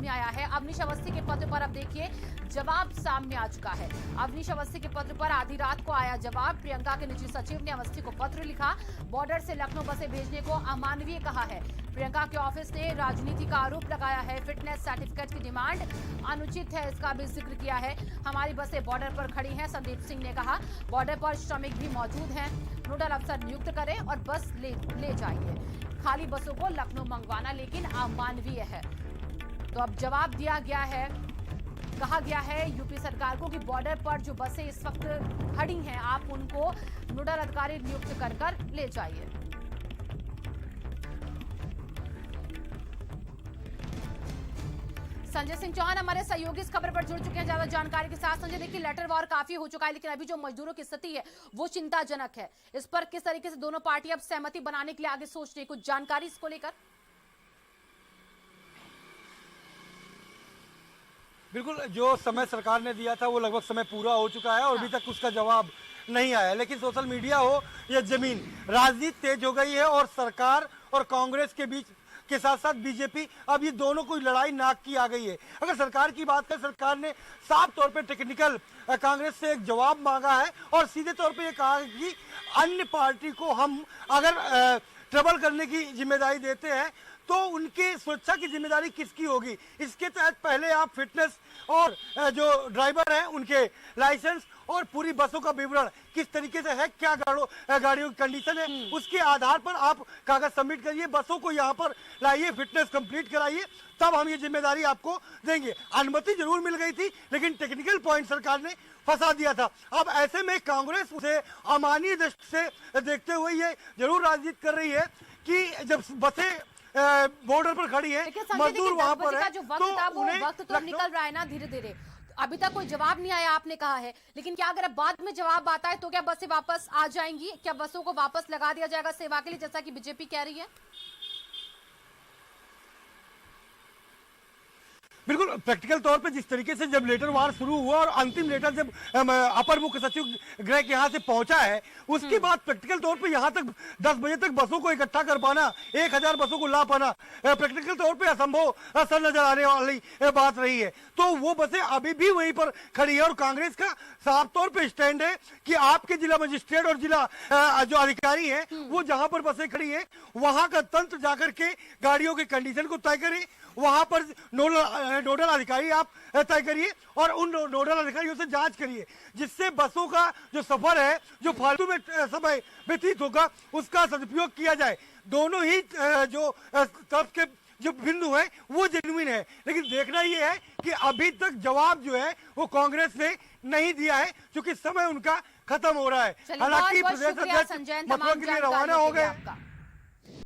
सामने आया है। अवनीश अवस्थी के पत्र पर अब देखिए जवाब सामने आ चुका है। अवनीश अवस्थी के पत्र पर आधी रात को आया जवाब। प्रियंका के निजी सचिव ने अवस्थी को पत्र लिखा, बॉर्डर से लखनऊ बसें भेजने को अमानवीय कहा है। प्रियंका के ऑफिस ने राजनीति का आरोप लगाया है। फिटनेस सर्टिफिकेट की डिमांड अनुचित है, इसका भी जिक्र किया है। हमारी बसें बॉर्डर पर खड़ी हैं, संदीप सिंह ने कहा। बॉर्डर पर श्रमिक भी मौजूद हैं, नोडल अफसर नियुक्त करें और बस ले जाइए। खाली बसों को लखनऊ मंगवाना लेकिन अमानवीय है। तो अब जवाब दिया गया है, कहा गया है यूपी सरकार को कि बॉर्डर पर जो बसें इस वक्त खड़ी हैं, आप उनको नोडल अधिकारी नियुक्त कर ले जाइए। संजय सिंह चौहान हमारे सहयोगी इस खबर पर जुड़ चुके हैं ज्यादा जानकारी के साथ। संजय, देखिए लेटर वॉर काफी हो चुका है, लेकिन अभी जो मजदूरों की स्थिति है वो चिंताजनक है। इस पर किस तरीके से दोनों पार्टी अब सहमति बनाने के लिए आगे सोच रही है, कुछ जानकारी इसको लेकर? बिल्कुल, जो समय सरकार ने दिया था वो लगभग समय पूरा हो चुका है और अभी तक उसका जवाब नहीं आया। लेकिन सोशल मीडिया हो या जमीन, राजनीति तेज हो गई है और सरकार और कांग्रेस के बीच के साथ साथ बीजेपी, अब ये दोनों को लड़ाई नाक की आ गई है। अगर सरकार की बात करें, सरकार ने साफ तौर पे टेक्निकल कांग्रेस से एक जवाब मांगा है और सीधे तौर पे ये कहा कि अन्य पार्टी को हम अगर ट्रबल करने की जिम्मेदारी देते हैं तो उनकी सुरक्षा की जिम्मेदारी किसकी होगी। इसके तहत पहले आप फिटनेस और जो ड्राइवर हैं उनके लाइसेंस और पूरी बसों का विवरण किस तरीके से है, क्या गाड़ियों की कंडीशन है, उसके आधार पर आप कागज सबमिट करिए, बसों को यहाँ पर लाइए, फिटनेस कंप्लीट कराइए, तब हम ये जिम्मेदारी आपको देंगे। अनुमति जरूर मिल गई थी लेकिन टेक्निकल पॉइंट सरकार ने फंसा दिया था। अब ऐसे में कांग्रेस उसे अमानवीय दृष्टि से देखते हुए ये जरूर राजनीति कर रही है कि जब बसें बॉर्डर पर खड़ी है, मजदूर वहां पर है, जो वक्त था वो वक्त तो निकल रहा है ना धीरे धीरे। अभी तक कोई जवाब नहीं आया, आपने कहा है, लेकिन क्या अगर अब बाद में जवाब आता है तो क्या बसें वापस आ जाएंगी? क्या बसों को वापस लगा दिया जाएगा सेवा के लिए, जैसा कि बीजेपी कह रही है? बिल्कुल, प्रैक्टिकल तौर पे जिस तरीके से जब लेटर वार शुरू हुआ और अंतिम लेटर जब अपर मुख्य सचिव गृह के यहाँ से पहुंचा है, उसके बाद प्रैक्टिकल तौर पे यहाँ तक 10 बजे तक बसों को इकट्ठा कर पाना, 1000 बसों को ला पाना प्रैक्टिकल तौर पे असंभव असर नजर आने वाली बात रही है। तो वो बसें अभी भी वहीं पर खड़ी है और कांग्रेस का साफ तौर पर स्टैंड है कि आपके जिला मजिस्ट्रेट और जिला जो अधिकारी है वो जहां पर बसें खड़ी है वहां का तंत्र जाकर के गाड़ियों के कंडीशन को तय करे, वहां पर नोडल अधिकारी आप तय करिए और उन नोडल अधिकारियों से जांच करिए, जिससे बसों का जो सफर है, जो फालतू में समय व्यतीत होगा, उसका सदुपयोग किया जाए। दोनों ही जो तरफ के जो बिंदु है वो जेन्युइन है, लेकिन देखना ये है कि अभी तक जवाब जो है वो कांग्रेस ने नहीं दिया है, क्योंकि समय उनका खत्म हो रहा है। हालांकि प्रदेश अध्यक्ष मथुरा के लिए रवाना हो गए।